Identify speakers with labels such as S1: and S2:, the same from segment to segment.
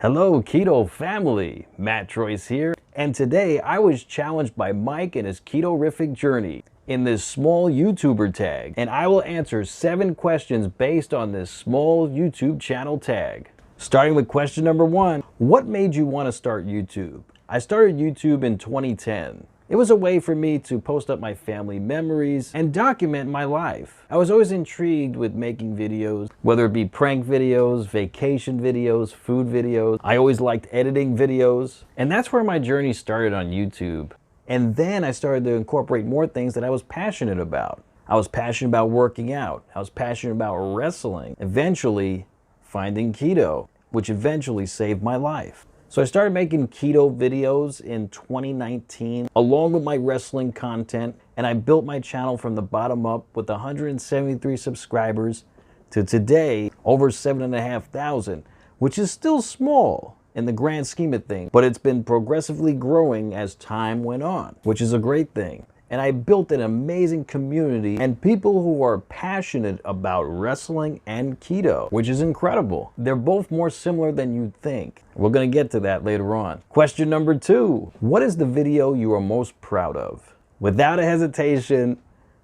S1: Hello Keto family, Mattroise here, and today I was challenged by Mike in his Ketorific journey in this small YouTuber tag, and I will answer 7 questions based on this small YouTube channel tag. Starting with question number 1, what made you want to start YouTube? I started YouTube in 2010. It was a way for me to post up my family memories and document my life. I was always intrigued with making videos, whether it be prank videos, vacation videos, food videos. I always liked editing videos, and that's where my journey started on YouTube. And then I started to incorporate more things that I was passionate about. I was passionate about working out. I was passionate about wrestling. Eventually, finding keto, which eventually saved my life. So I started making keto videos in 2019 along with my wrestling content, and I built my channel from the bottom up with 173 subscribers to today over 7,500, which is still small in the grand scheme of things, but it's been progressively growing as time went on, which is a great thing. And I built an amazing community and people who are passionate about wrestling and keto, which is incredible. They're both more similar than you'd think. We're gonna get to that later on. Question number 2, what is the video you are most proud of? Without a hesitation,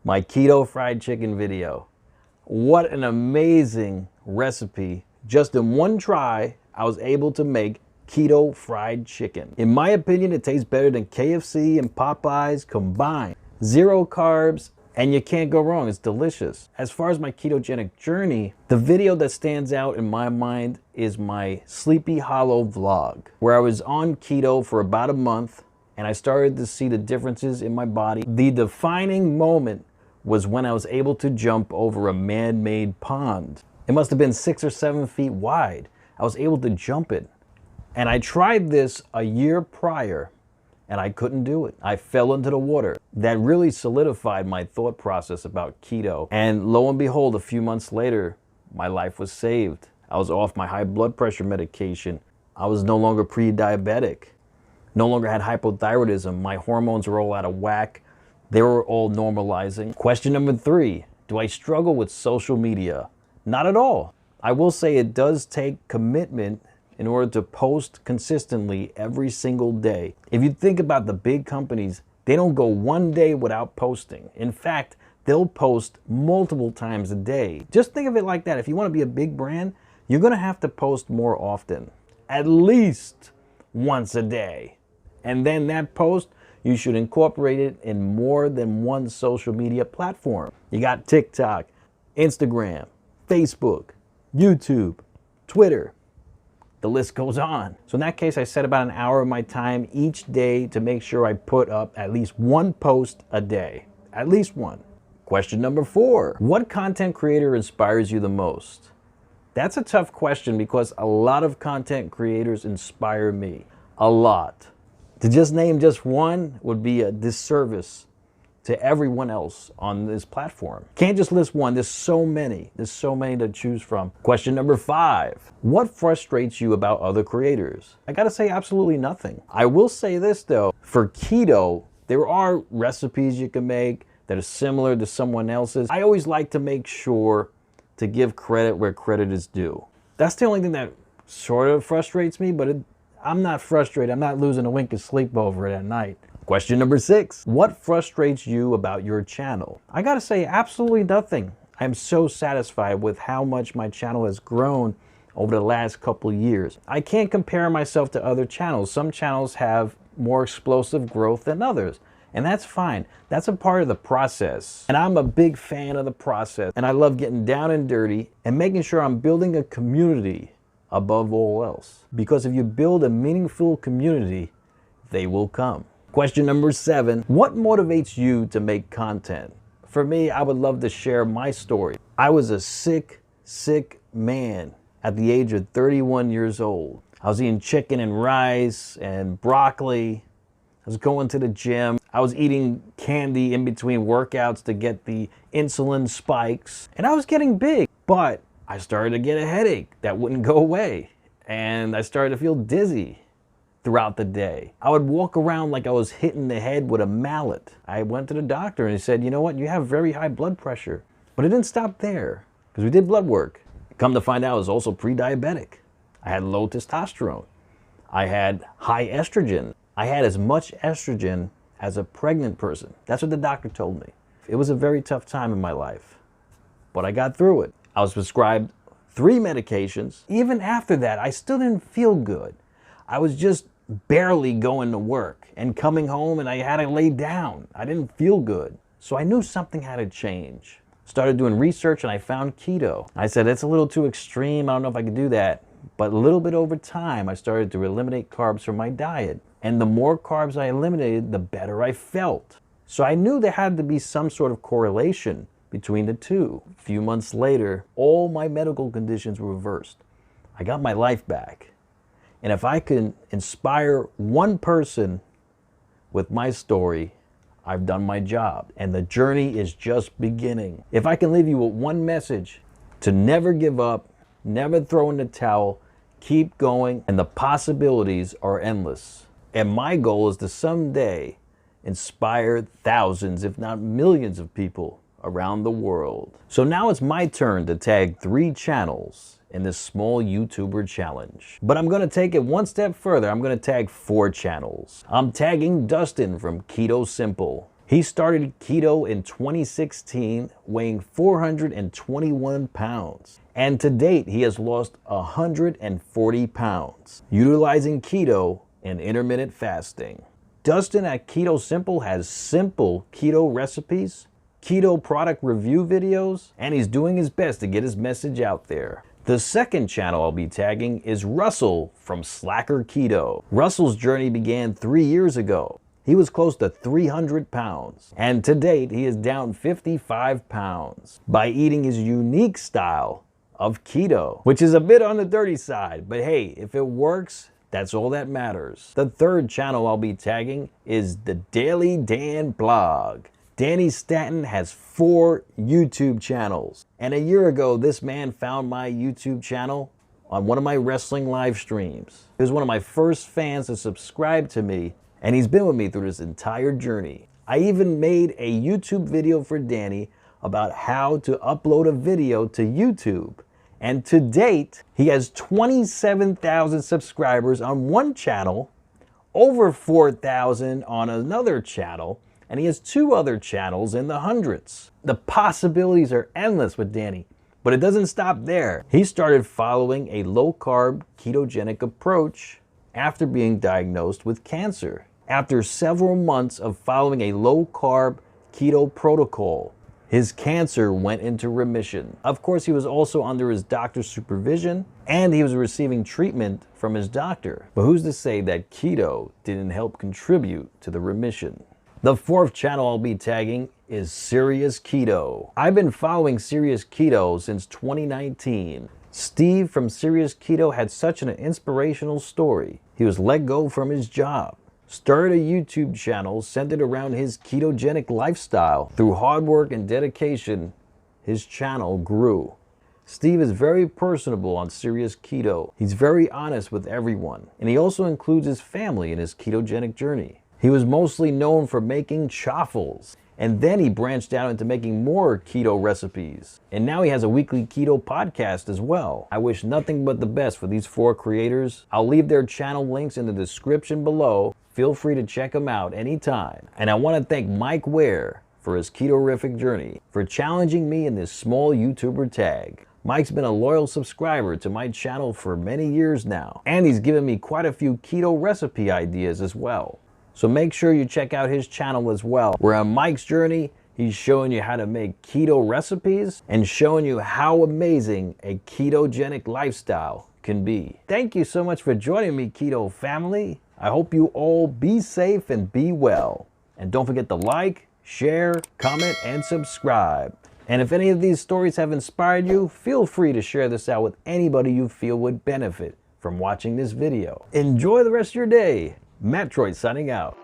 S1: my keto fried chicken video. What an amazing recipe. Just in one try, I was able to make keto fried chicken. In my opinion, it tastes better than KFC and Popeyes combined. 0 carbs, and you can't go wrong. It's delicious. As far as my ketogenic journey, the video that stands out in my mind is my Sleepy Hollow vlog, where I was on keto for about a month, and I started to see the differences in my body. The defining moment was when I was able to jump over a man-made pond. It must have been 6 or 7 feet wide. I was able to jump it. And I tried this a year prior, and I couldn't do it. I fell into the water. That really solidified my thought process about keto. And lo and behold, a few months later, my life was saved. I was off my high blood pressure medication. I was no longer pre-diabetic. No longer had hypothyroidism. My hormones were all out of whack. They were all normalizing. Question number 3, do I struggle with social media? Not at all. I will say it does take commitment in order to post consistently every single day. If you think about the big companies, they don't go one day without posting. In fact, they'll post multiple times a day. Just think of it like that. If you want to be a big brand, you're going to have to post more often, at least once a day. And then that post, you should incorporate it in more than one social media platform. You got TikTok, Instagram, Facebook, YouTube, Twitter. The list goes on. So in that case, I set about an hour of my time each day to make sure I put up at least 1 post a day. At least 1. Question number 4, what content creator inspires you the most? That's a tough question because a lot of content creators inspire me. A lot. To just name just one would be a disservice to everyone else on this platform. Can't just list one. There's so many to choose from. Question number 5, what frustrates you about other creators? I gotta say absolutely nothing. I will say this though, for keto, there are recipes you can make that are similar to someone else's. I always like to make sure to give credit where credit is due. That's the only thing that sort of frustrates me, but I'm not frustrated. I'm not losing a wink of sleep over it at night. Question number 6, what frustrates you about your channel? I gotta say absolutely nothing. I'm so satisfied with how much my channel has grown over the last couple years. I can't compare myself to other channels. Some channels have more explosive growth than others, and that's fine. That's a part of the process. And I'm a big fan of the process, and I love getting down and dirty and making sure I'm building a community above all else. Because if you build a meaningful community, they will come. Question number 7, what motivates you to make content? For me, I would love to share my story. I was a sick man at the age of 31 years old. I was eating chicken and rice and broccoli. I was going to the gym. I was eating candy in between workouts to get the insulin spikes. And I was getting big, but I started to get a headache that wouldn't go away. And I started to feel dizzy throughout the day. I would walk around like I was hitting the head with a mallet. I went to the doctor and he said, you know what, you have very high blood pressure. But it didn't stop there because we did blood work. Come to find out I was also pre-diabetic. I had low testosterone. I had high estrogen. I had as much estrogen as a pregnant person. That's what the doctor told me. It was a very tough time in my life, but I got through it. I was prescribed 3 medications. Even after that, I still didn't feel good. I was just barely going to work and coming home and I had to lay down. I didn't feel good. So I knew something had to change. Started doing research and I found keto. I said, it's a little too extreme. I don't know if I could do that. But a little bit over time, I started to eliminate carbs from my diet. And the more carbs I eliminated, the better I felt. So I knew there had to be some sort of correlation between the two. A few months later, all my medical conditions were reversed. I got my life back. And if I can inspire one person with my story, I've done my job. And the journey is just beginning. If I can leave you with one message, to never give up, never throw in the towel, keep going, and the possibilities are endless. And my goal is to someday inspire thousands, if not millions of people around the world. So now it's my turn to tag 3 channels in this small YouTuber challenge. But I'm gonna take it one step further. I'm gonna tag 4 channels. I'm tagging Dustin from KetoSimple. He started keto in 2016, weighing 421 pounds. And to date, he has lost 140 pounds, utilizing keto and intermittent fasting. Dustin at KetoSimple has simple keto recipes, keto product review videos, and he's doing his best to get his message out there. The second channel I'll be tagging is Russell from Slacker Keto. Russell's journey began 3 years ago. He was close to 300 pounds, and to date he is down 55 pounds by eating his unique style of keto, which is a bit on the dirty side, but hey, if it works, that's all that matters. The third channel I'll be tagging is the Daily Dan blog. Danny Staton has 4 YouTube channels. And a year ago, this man found my YouTube channel on one of my wrestling live streams. He was one of my first fans to subscribe to me, and he's been with me through this entire journey. I even made a YouTube video for Danny about how to upload a video to YouTube. And to date, he has 27,000 subscribers on one channel, over 4,000 on another channel, and he has 2 other channels in the hundreds. The possibilities are endless with Danny, but it doesn't stop there. He started following a low-carb ketogenic approach after being diagnosed with cancer. After several months of following a low-carb keto protocol, his cancer went into remission. Of course, he was also under his doctor's supervision, and he was receiving treatment from his doctor. But who's to say that keto didn't help contribute to the remission? The 4th channel I'll be tagging is Serious Keto. I've been following Serious Keto since 2019. Steve from Serious Keto had such an inspirational story. He was let go from his job, started a YouTube channel centered around his ketogenic lifestyle. Through hard work and dedication, his channel grew. Steve is very personable on Serious Keto. He's very honest with everyone, and he also includes his family in his ketogenic journey. He was mostly known for making chaffles, and then he branched out into making more keto recipes. And now he has a weekly keto podcast as well. I wish nothing but the best for these 4 creators. I'll leave their channel links in the description below. Feel free to check them out anytime. And I want to thank Mike Ware for his Ketorific journey, for challenging me in this small YouTuber tag. Mike's been a loyal subscriber to my channel for many years now, and he's given me quite a few keto recipe ideas as well. So make sure you check out his channel as well, where on Mike's journey, he's showing you how to make keto recipes and showing you how amazing a ketogenic lifestyle can be. Thank you so much for joining me, Keto family. I hope you all be safe and be well. And don't forget to like, share, comment, and subscribe. And if any of these stories have inspired you, feel free to share this out with anybody you feel would benefit from watching this video. Enjoy the rest of your day. Mattroise signing out.